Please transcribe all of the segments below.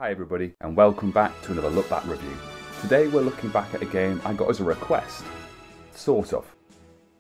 Hi everybody, and welcome back to another Look Back review. Today we're looking back at a game I got as a request. Sort of.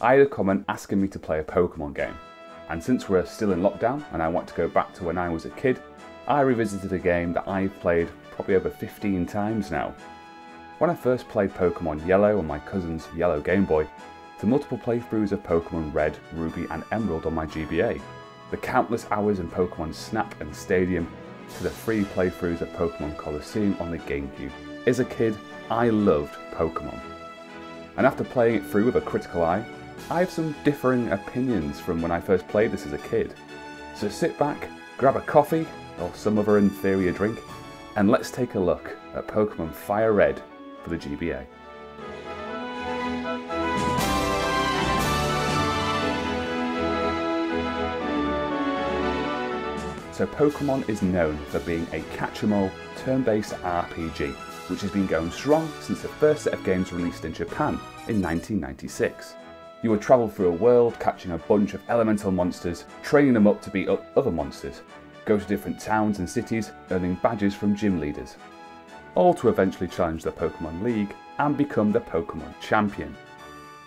I had a comment asking me to play a Pokemon game, and since we're still in lockdown and I want to go back to when I was a kid, I revisited a game that I've played probably over 15 times now. When I first played Pokemon Yellow on my cousin's yellow Game Boy, to multiple playthroughs of Pokemon Red, Ruby and Emerald on my GBA, the countless hours in Pokemon Snap and Stadium, to the free playthroughs of Pokemon Colosseum on the GameCube. As a kid, I loved Pokemon. And after playing it through with a critical eye, I have some differing opinions from when I first played this as a kid. So sit back, grab a coffee, or some other inferior drink, and let's take a look at Pokémon Fire Red for the GBA. So Pokemon is known for being a catch-em-all, turn-based RPG, which has been going strong since the first set of games released in Japan in 1996. You would travel through a world catching a bunch of elemental monsters, training them up to beat up other monsters, go to different towns and cities, earning badges from gym leaders, all to eventually challenge the Pokemon League and become the Pokemon Champion.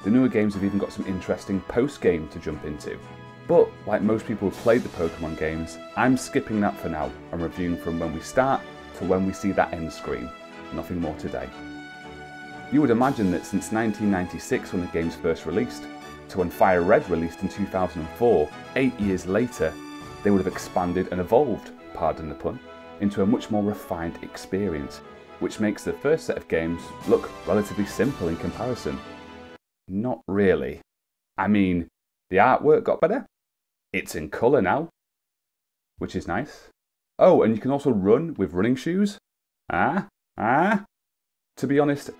The newer games have even got some interesting post-game to jump into. But, like most people who've played the Pokemon games, I'm skipping that for now and reviewing from when we start to when we see that end screen. Nothing more today. You would imagine that since 1996 when the games first released, to when Fire Red released in 2004, 8 years later, they would have expanded and evolved, pardon the pun, into a much more refined experience, which makes the first set of games look relatively simple in comparison. Not really. I mean, the artwork got better. It's in colour now, which is nice. Oh, and you can also run with running shoes. To be honest,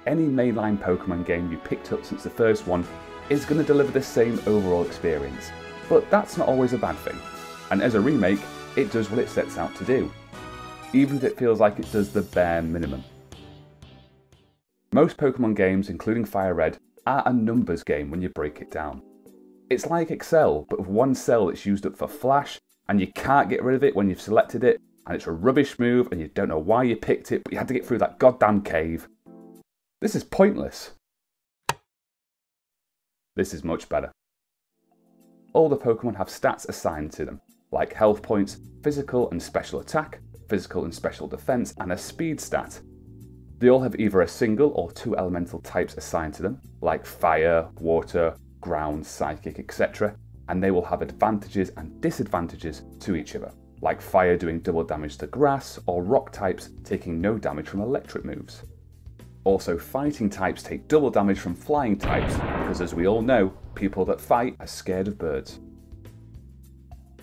any mainline Pokemon game you picked up since the first one is going to deliver the same overall experience. But that's not always a bad thing. And as a remake, it does what it sets out to do, even if it feels like it does the bare minimum. Most Pokemon games, including Fire Red, are a numbers game when you break it down. It's like Excel, but with one cell that's used up for Flash, and you can't get rid of it when you've selected it, and it's a rubbish move, and you don't know why you picked it, but you had to get through that goddamn cave. This is pointless. This is much better. All the Pokemon have stats assigned to them, like health points, physical and special attack, physical and special defense, and a speed stat. They all have either a single or two elemental types assigned to them, like fire, water, ground, psychic, etc. And they will have advantages and disadvantages to each other, like fire doing double damage to grass, or rock types taking no damage from electric moves. Also, fighting types take double damage from flying types, because as we all know, people that fight are scared of birds.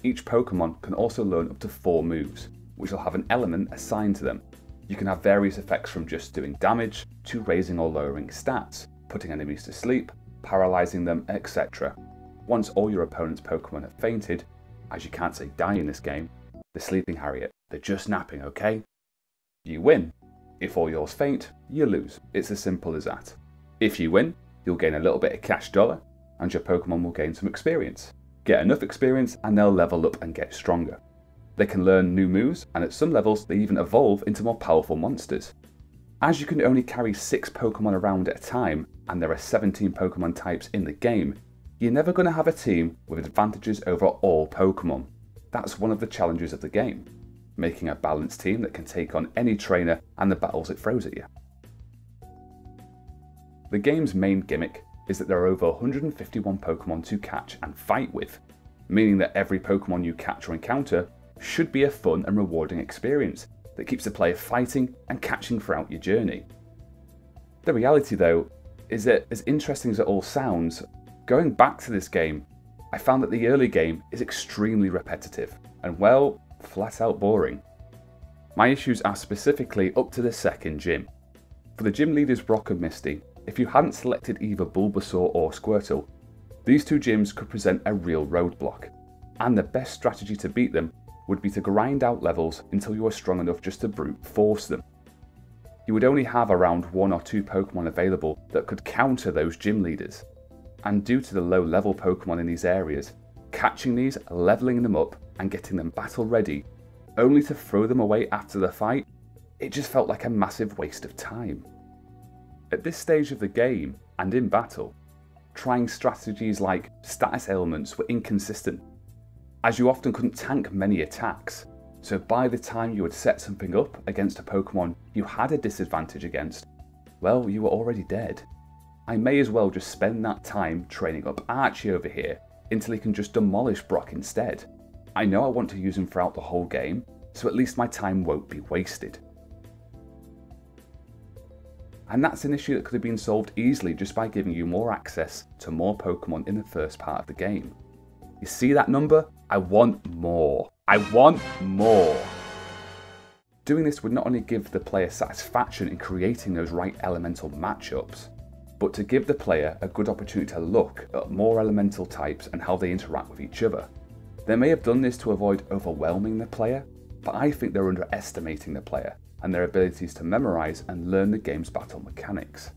Each Pokemon can also learn up to 4 moves, which will have an element assigned to them. You can have various effects from just doing damage, to raising or lowering stats, putting enemies to sleep, paralysing them, etc. Once all your opponent's Pokemon have fainted, as you can't say die in this game, they're sleeping, Harriet, they're just napping, okay? You win. If all yours faint, you lose. It's as simple as that. If you win, you'll gain a little bit of cash dollar, and your Pokemon will gain some experience. Get enough experience and they'll level up and get stronger. They can learn new moves, and at some levels they even evolve into more powerful monsters. As you can only carry 6 Pokemon around at a time, and there are 17 Pokemon types in the game, you're never going to have a team with advantages over all Pokemon. That's one of the challenges of the game, making a balanced team that can take on any trainer and the battles it throws at you. The game's main gimmick is that there are over 151 Pokemon to catch and fight with, meaning that every Pokemon you catch or encounter should be a fun and rewarding experience that keeps the player fighting and catching throughout your journey. The reality though is that, as interesting as it all sounds, going back to this game, I found that the early game is extremely repetitive and, well, flat out boring. My issues are specifically up to the second gym. For the gym leaders Brock and Misty, if you hadn't selected either Bulbasaur or Squirtle, these two gyms could present a real roadblock, and the best strategy to beat them would be to grind out levels until you were strong enough just to brute force them. You would only have around 1 or 2 Pokemon available that could counter those gym leaders, and due to the low level Pokemon in these areas, catching these, leveling them up and getting them battle ready only to throw them away after the fight, it just felt like a massive waste of time. At this stage of the game, and in battle, trying strategies like status ailments were inconsistent, as you often couldn't tank many attacks, so by the time you had set something up against a Pokemon you had a disadvantage against, well, you were already dead. I may as well just spend that time training up Archie over here until he can just demolish Brock instead. I know I want to use him throughout the whole game, so at least my time won't be wasted. And that's an issue that could have been solved easily just by giving you more access to more Pokemon in the first part of the game. You see that number? I want more. I want more. Doing this would not only give the player satisfaction in creating those right elemental matchups, but to give the player a good opportunity to look at more elemental types and how they interact with each other. They may have done this to avoid overwhelming the player, but I think they're underestimating the player and their abilities to memorise and learn the game's battle mechanics.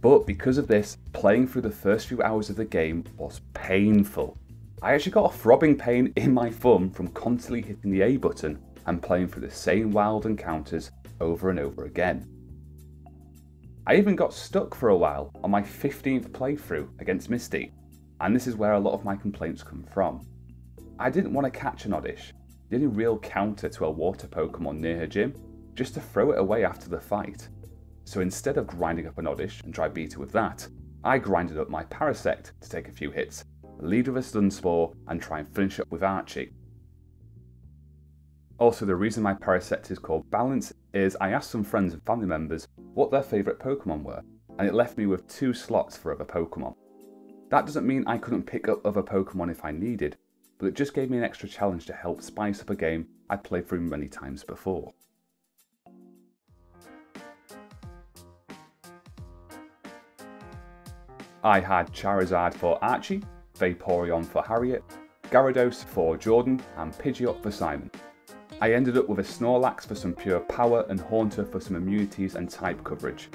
But because of this, playing through the first few hours of the game was painful. I actually got a throbbing pain in my thumb from constantly hitting the A button and playing through the same wild encounters over and over again. I even got stuck for a while on my 15th playthrough against Misty, and this is where a lot of my complaints come from. I didn't want to catch an Oddish, the only real counter to a water Pokemon near her gym, just to throw it away after the fight. So instead of grinding up an Oddish and try beat it with that, I grinded up my Parasect to take a few hits, lead with a Stun Spore and try and finish up with Archie. Also, the reason my Parasect is called Balance is I asked some friends and family members what their favourite Pokemon were, and it left me with 2 slots for other Pokemon. That doesn't mean I couldn't pick up other Pokemon if I needed, but it just gave me an extra challenge to help spice up a game I'd played through many times before. I had Charizard for Archie, Vaporeon for Harriet, Gyarados for Jordan, and Pidgeot for Simon. I ended up with a Snorlax for some pure power and Haunter for some immunities and type coverage.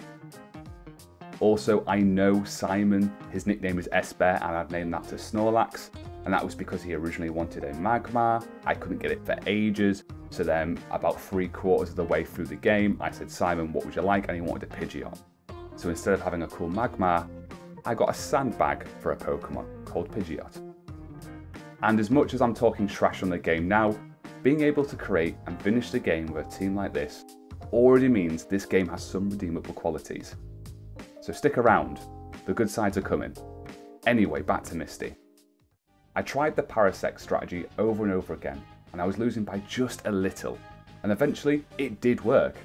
Also, I know Simon, his nickname is S-Bear, and I've named that to Snorlax, and that was because he originally wanted a Magmar. I couldn't get it for ages, so then about 3/4 of the way through the game, I said, Simon, what would you like? And he wanted a Pidgeot. So instead of having a cool Magmar, I got a sandbag for a Pokemon called Pidgeot. And as much as I'm talking trash on the game now, being able to create and finish the game with a team like this already means this game has some redeemable qualities. So stick around, the good sides are coming. Anyway, back to Misty. I tried the Parasect strategy over and over again, and I was losing by just a little, and eventually it did work.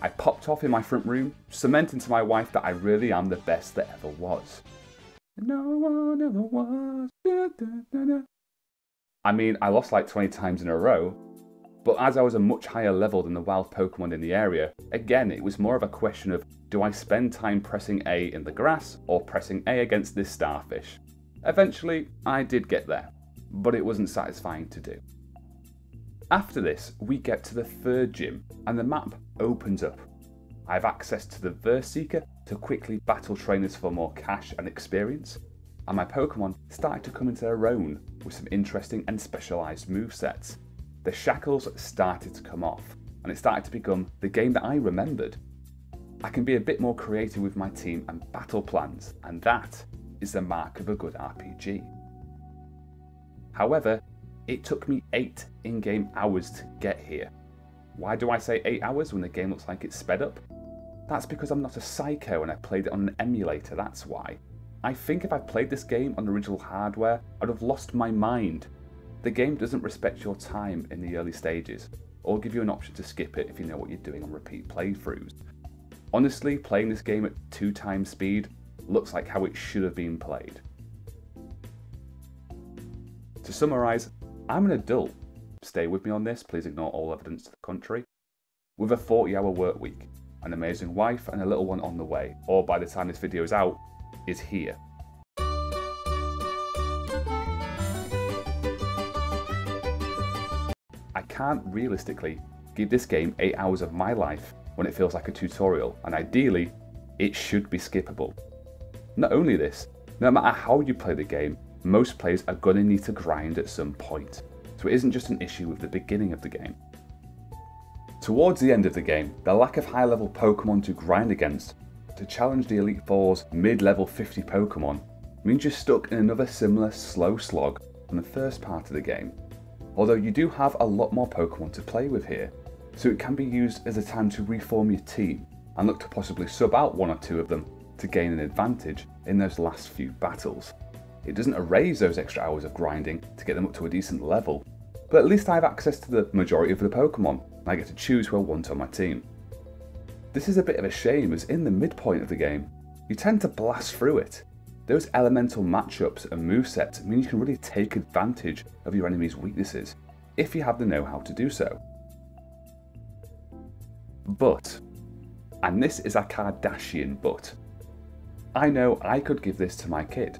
I popped off in my front room, cementing to my wife that I really am the best that ever was. No one ever was. Da, da, da, da. I mean, I lost like 20 times in a row, but as I was a much higher level than the wild Pokemon in the area, again it was more of a question of, do I spend time pressing A in the grass or pressing A against this starfish? Eventually, I did get there, but it wasn't satisfying to do. After this, we get to the 3rd gym, and the map opens up. I have access to the Verse Seeker to quickly battle trainers for more cash and experience, and my Pokemon started to come into their own with some interesting and specialised movesets. The shackles started to come off, and it started to become the game that I remembered. I can be a bit more creative with my team and battle plans, and that is the mark of a good RPG. However, it took me 8 in-game hours to get here. Why do I say 8 hours when the game looks like it's sped up? That's because I'm not a psycho and I played it on an emulator, that's why. I think if I played this game on original hardware, I'd have lost my mind. The game doesn't respect your time in the early stages, or give you an option to skip it if you know what you're doing on repeat playthroughs. Honestly, playing this game at 2 times speed looks like how it should have been played. To summarise, I'm an adult, stay with me on this, please ignore all evidence to the contrary, with a 40-hour work week, an amazing wife and a little one on the way, or by the time this video is out, is here. I can't realistically give this game 8 hours of my life when it feels like a tutorial, and ideally, it should be skippable. Not only this, no matter how you play the game, most players are going to need to grind at some point, so it isn't just an issue with the beginning of the game. Towards the end of the game, the lack of high level Pokemon to grind against to challenge the Elite Four's mid-level 50 Pokemon means you're stuck in another similar slow slog from the first part of the game. Although you do have a lot more Pokemon to play with here, so it can be used as a time to reform your team and look to possibly sub out one or two of them to gain an advantage in those last few battles. It doesn't erase those extra hours of grinding to get them up to a decent level, but at least I have access to the majority of the Pokemon and I get to choose who I want on my team. This is a bit of a shame, as in the midpoint of the game, you tend to blast through it. Those elemental matchups and movesets mean you can really take advantage of your enemy's weaknesses, if you have the know-how to do so. But, and this is a Kardashian but, I know I could give this to my kid,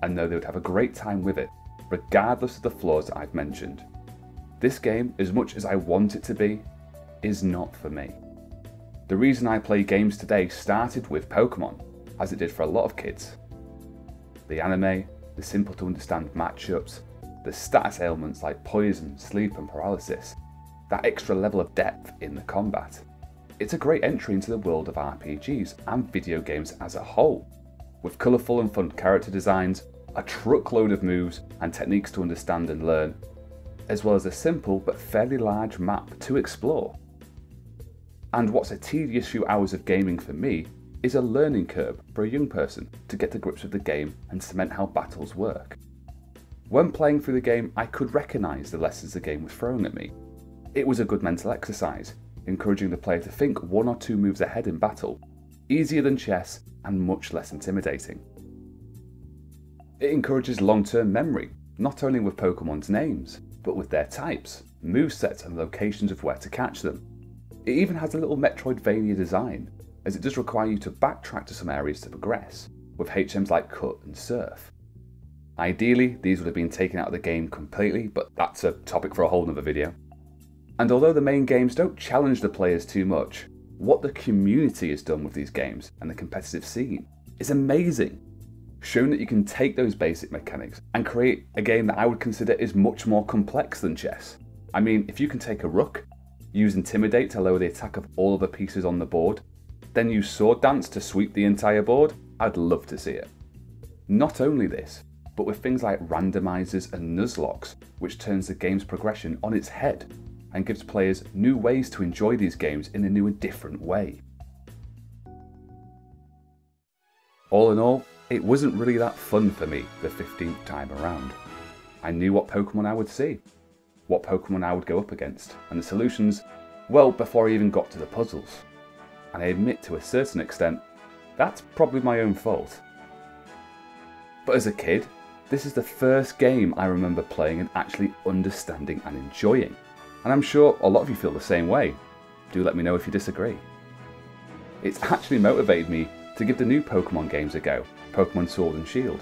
and know they would have a great time with it, regardless of the flaws that I've mentioned. This game, as much as I want it to be, is not for me. The reason I play games today started with Pokemon, as it did for a lot of kids. The anime, the simple to understand matchups, the status ailments like poison, sleep and paralysis, that extra level of depth in the combat. It's a great entry into the world of RPGs and video games as a whole, with colourful and fun character designs, a truckload of moves and techniques to understand and learn, as well as a simple but fairly large map to explore. And what's a tedious few hours of gaming for me is a learning curve for a young person to get to grips with the game and cement how battles work. When playing through the game, I could recognise the lessons the game was throwing at me. It was a good mental exercise, encouraging the player to think one or two moves ahead in battle, easier than chess and much less intimidating. It encourages long-term memory, not only with Pokemon's names, but with their types, movesets and locations of where to catch them. It even has a little Metroidvania design, as it does require you to backtrack to some areas to progress, with HMs like Cut and Surf. Ideally, these would have been taken out of the game completely, but that's a topic for a whole nother video. And although the main games don't challenge the players too much, what the community has done with these games and the competitive scene is amazing, showing that you can take those basic mechanics and create a game that I would consider is much more complex than chess. I mean, if you can take a rook, use Intimidate to lower the attack of all of the pieces on the board, then use Sword Dance to sweep the entire board, I'd love to see it. Not only this, but with things like randomizers and Nuzlocks, which turns the game's progression on its head and gives players new ways to enjoy these games in a new and different way. All in all, it wasn't really that fun for me the 15th time around. I knew what Pokemon I would see, what Pokemon I would go up against, and the solutions, well, before I even got to the puzzles. And I admit to a certain extent, that's probably my own fault. But as a kid, this is the first game I remember playing and actually understanding and enjoying. And I'm sure a lot of you feel the same way. Do let me know if you disagree. It's actually motivated me to give the new Pokemon games a go, Pokemon Sword and Shield.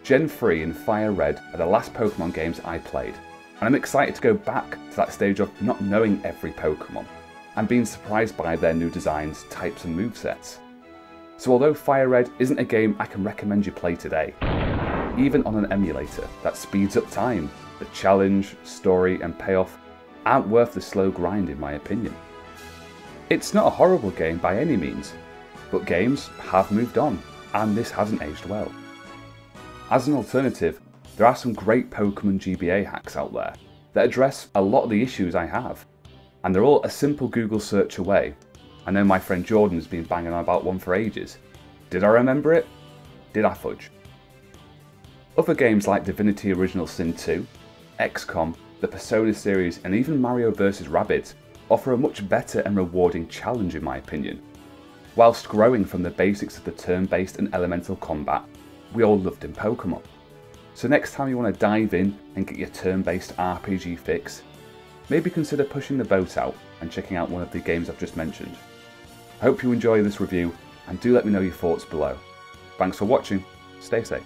Gen 3 and Fire Red are the last Pokemon games I played, and I'm excited to go back to that stage of not knowing every Pokemon, and being surprised by their new designs, types and movesets. So although Fire Red isn't a game I can recommend you play today, even on an emulator that speeds up time, the challenge, story and payoff aren't worth the slow grind in my opinion. It's not a horrible game by any means, but games have moved on, and this hasn't aged well. As an alternative, there are some great Pokemon GBA hacks out there that address a lot of the issues I have, and they're all a simple Google search away. I know my friend Jordan has been banging on about one for ages. Did I remember it? Did I fudge? Other games like Divinity Original Sin 2, XCOM, the Persona series and even Mario vs Rabbids offer a much better and rewarding challenge in my opinion, whilst growing from the basics of the turn-based and elemental combat we all loved in Pokemon. So next time you want to dive in and get your turn-based RPG fix, maybe consider pushing the boat out and checking out one of the games I've just mentioned. I hope you enjoy this review and do let me know your thoughts below. Thanks for watching, stay safe.